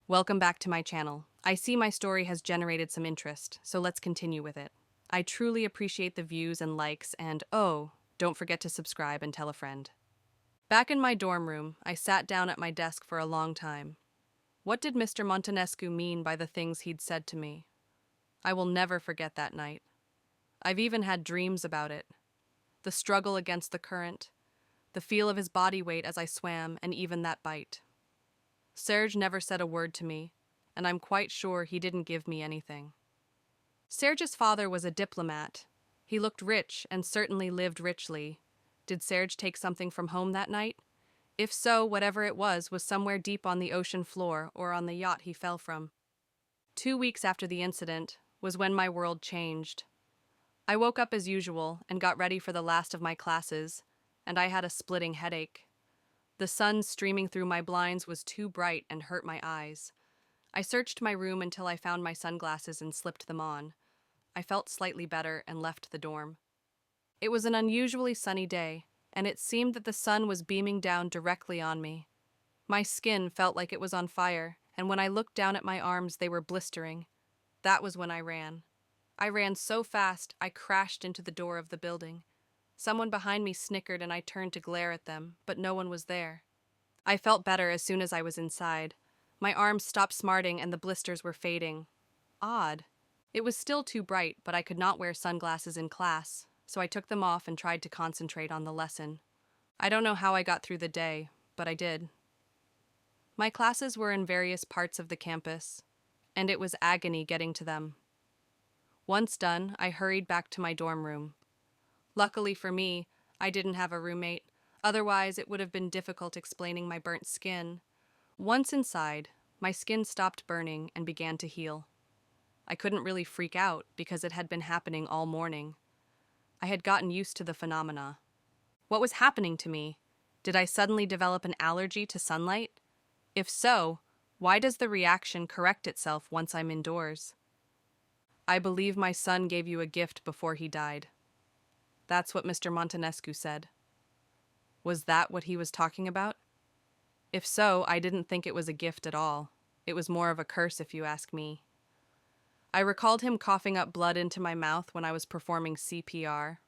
Welcome back to my channel. I see my story has generated some interest, so let's continue with it. I truly appreciate the views and likes, and oh, don't forget to subscribe and tell a friend. Back in my dorm room, I sat down at my desk for a long time. What did Mr. Montanescu mean by the things he'd said to me? I will never forget that night. I've even had dreams about it. The struggle against the current, the feel of his body weight as I swam, and even that bite. Serge never said a word to me, and I'm quite sure he didn't give me anything. Serge's father was a diplomat. He looked rich and certainly lived richly. Did Serge take something from home that night? If so, whatever it was somewhere deep on the ocean floor or on the yacht he fell from. 2 weeks after the incident was when my world changed. I woke up as usual and got ready for the last of my classes, and I had a splitting headache. The sun streaming through my blinds was too bright and hurt my eyes. I searched my room until I found my sunglasses and slipped them on. I felt slightly better and left the dorm. It was an unusually sunny day, and it seemed that the sun was beaming down directly on me. My skin felt like it was on fire, and when I looked down at my arms, they were blistering. That was when I ran. I ran so fast, I crashed into the door of the building. Someone behind me snickered and I turned to glare at them, but no one was there. I felt better as soon as I was inside. My arms stopped smarting and the blisters were fading. Odd. It was still too bright, but I could not wear sunglasses in class, so I took them off and tried to concentrate on the lesson. I don't know how I got through the day, but I did. My classes were in various parts of the campus, and it was agony getting to them. Once done, I hurried back to my dorm room. Luckily for me, I didn't have a roommate. Otherwise, it would have been difficult explaining my burnt skin. Once inside, my skin stopped burning and began to heal. I couldn't really freak out because it had been happening all morning. I had gotten used to the phenomena. What was happening to me? Did I suddenly develop an allergy to sunlight? If so, why does the reaction correct itself once I'm indoors? I believe my son gave you a gift before he died. That's what Mr. Montanescu said. Was that what he was talking about? If so, I didn't think it was a gift at all. It was more of a curse, if you ask me. I recalled him coughing up blood into my mouth when I was performing CPR.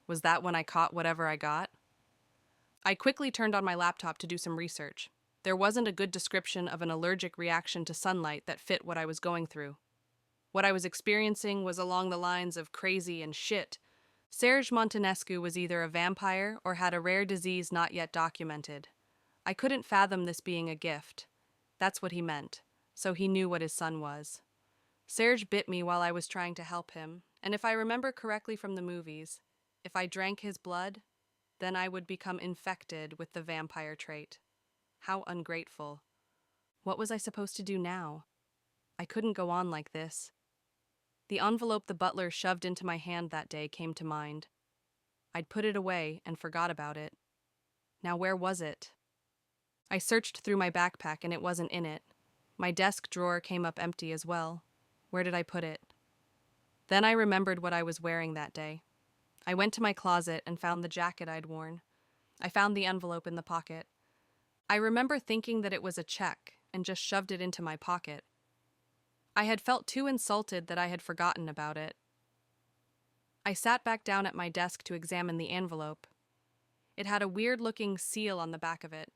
Was that when I caught whatever I got? I quickly turned on my laptop to do some research. There wasn't a good description of an allergic reaction to sunlight that fit what I was going through. What I was experiencing was along the lines of crazy and shit. Serge Montanescu was either a vampire or had a rare disease not yet documented. I couldn't fathom this being a gift. That's what he meant, so he knew what his son was. Serge bit me while I was trying to help him, and if I remember correctly from the movies, if I drank his blood, then I would become infected with the vampire trait. How ungrateful. What was I supposed to do now? I couldn't go on like this. The envelope the butler shoved into my hand that day came to mind. I'd put it away and forgot about it. Now where was it? I searched through my backpack and it wasn't in it. My desk drawer came up empty as well. Where did I put it? Then I remembered what I was wearing that day. I went to my closet and found the jacket I'd worn. I found the envelope in the pocket. I remember thinking that it was a check and just shoved it into my pocket. I had felt too insulted that I had forgotten about it. I sat back down at my desk to examine the envelope. It had a weird-looking seal on the back of it.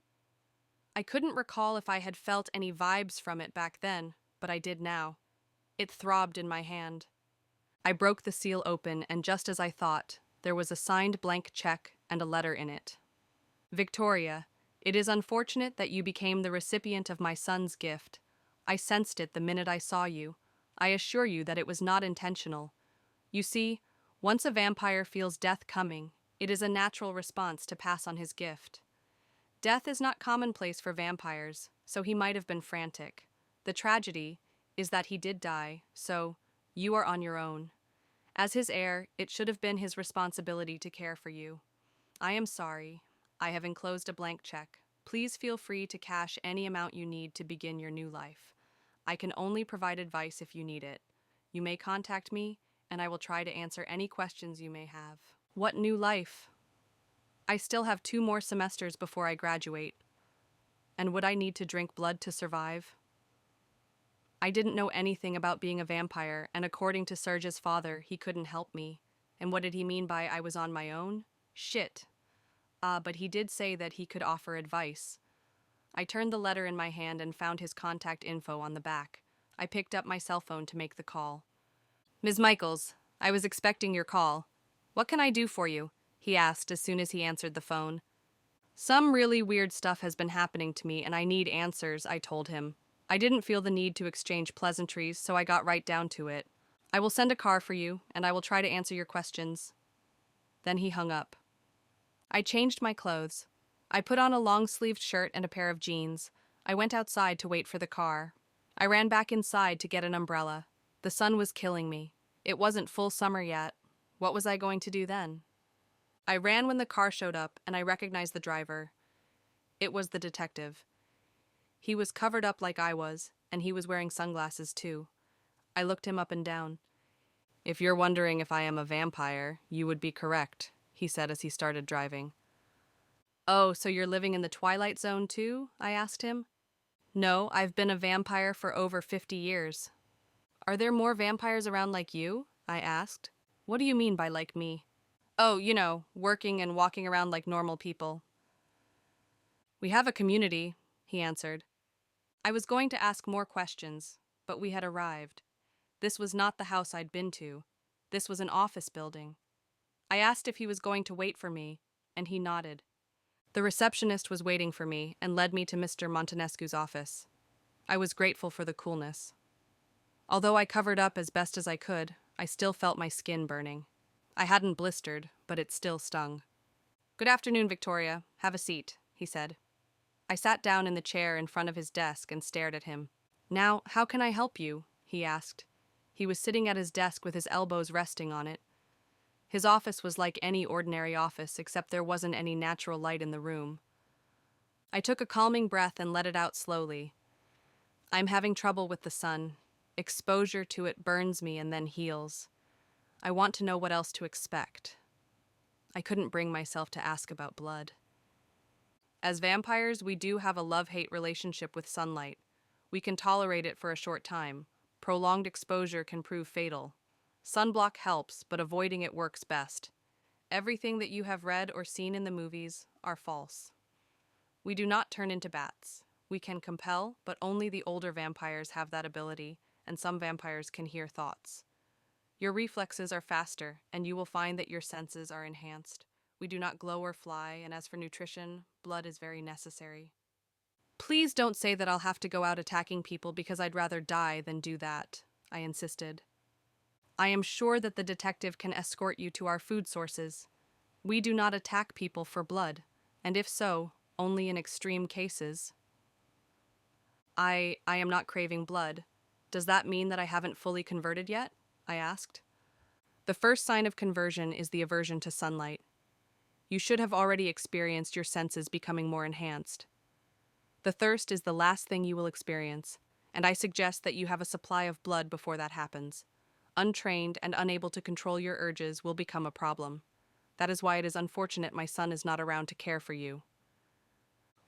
I couldn't recall if I had felt any vibes from it back then, but I did now. It throbbed in my hand. I broke the seal open, and just as I thought, there was a signed blank check and a letter in it. Victoria, it is unfortunate that you became the recipient of my son's gift. I sensed it the minute I saw you. I assure you that it was not intentional. You see, once a vampire feels death coming, it is a natural response to pass on his gift. Death is not commonplace for vampires, so he might have been frantic. The tragedy is that he did die, so you are on your own. As his heir, it should have been his responsibility to care for you. I am sorry. I have enclosed a blank check. Please feel free to cash any amount you need to begin your new life. I can only provide advice if you need it. You may contact me, and I will try to answer any questions you may have. What new life? I still have 2 more semesters before I graduate. And would I need to drink blood to survive? I didn't know anything about being a vampire, and according to Serge's father, he couldn't help me. And what did he mean by I was on my own? Shit. But he did say that he could offer advice. I turned the letter in my hand and found his contact info on the back. I picked up my cell phone to make the call. Ms. Michaels, I was expecting your call. What can I do for you? He asked as soon as he answered the phone. Some really weird stuff has been happening to me and I need answers, I told him. I didn't feel the need to exchange pleasantries, so I got right down to it. I will send a car for you, and I will try to answer your questions. Then he hung up. I changed my clothes. I put on a long-sleeved shirt and a pair of jeans. I went outside to wait for the car. I ran back inside to get an umbrella. The sun was killing me. It wasn't full summer yet. What was I going to do then? I ran when the car showed up, and I recognized the driver. It was the detective. He was covered up like I was, and he was wearing sunglasses too. I looked him up and down. If you're wondering if I am a vampire, you would be correct, he said as he started driving. Oh, so you're living in the Twilight Zone too? I asked him. No, I've been a vampire for over 50 years. Are there more vampires around like you? I asked. What do you mean by like me? Oh, working and walking around like normal people. We have a community, he answered. I was going to ask more questions, but we had arrived. This was not the house I'd been to. This was an office building. I asked if he was going to wait for me, and he nodded. The receptionist was waiting for me and led me to Mr. Montanescu's office. I was grateful for the coolness. Although I covered up as best as I could, I still felt my skin burning. I hadn't blistered, but it still stung. Good afternoon, Victoria. Have a seat, he said. I sat down in the chair in front of his desk and stared at him. Now, how can I help you? He asked. He was sitting at his desk with his elbows resting on it. His office was like any ordinary office, except there wasn't any natural light in the room. I took a calming breath and let it out slowly. I'm having trouble with the sun. Exposure to it burns me and then heals. I want to know what else to expect. I couldn't bring myself to ask about blood. As vampires, we do have a love-hate relationship with sunlight. We can tolerate it for a short time. Prolonged exposure can prove fatal. Sunblock helps, but avoiding it works best. Everything that you have read or seen in the movies are false. We do not turn into bats. We can compel, but only the older vampires have that ability, and some vampires can hear thoughts. Your reflexes are faster, and you will find that your senses are enhanced. We do not glow or fly, and as for nutrition, blood is very necessary. Please don't say that I'll have to go out attacking people because I'd rather die than do that, I insisted. I am sure that the detective can escort you to our food sources. We do not attack people for blood, and if so, only in extreme cases. I am not craving blood. Does that mean that I haven't fully converted yet? I asked. The first sign of conversion is the aversion to sunlight. You should have already experienced your senses becoming more enhanced. The thirst is the last thing you will experience, and I suggest that you have a supply of blood before that happens. Untrained and unable to control your urges will become a problem. That is why it is unfortunate my son is not around to care for you.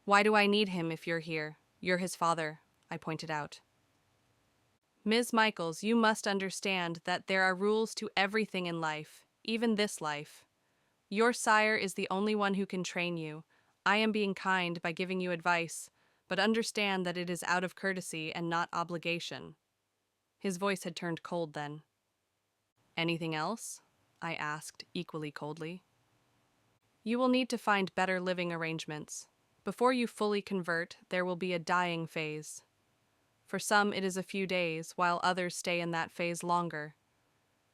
Why do I need him if you're here? You're his father, I pointed out. Ms. Michaels, you must understand that there are rules to everything in life, even this life. Your sire is the only one who can train you. I am being kind by giving you advice, but understand that it is out of courtesy and not obligation. His voice had turned cold then. Anything else? I asked, equally coldly. You will need to find better living arrangements. Before you fully convert, there will be a dying phase. For some, it is a few days, while others stay in that phase longer.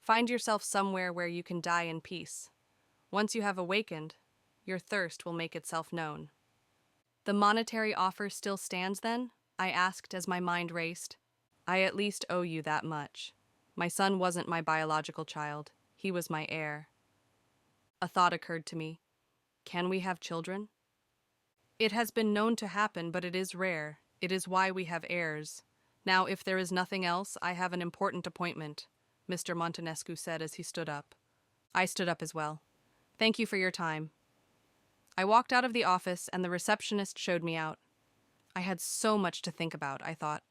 Find yourself somewhere where you can die in peace. Once you have awakened, your thirst will make itself known. The monetary offer still stands then? I asked as my mind raced. I at least owe you that much. My son wasn't my biological child. He was my heir. A thought occurred to me. Can we have children? It has been known to happen, but it is rare. It is why we have heirs. Now, if there is nothing else, I have an important appointment, Mr. Montanescu said as he stood up. I stood up as well. Thank you for your time. I walked out of the office and the receptionist showed me out. I had so much to think about, I thought.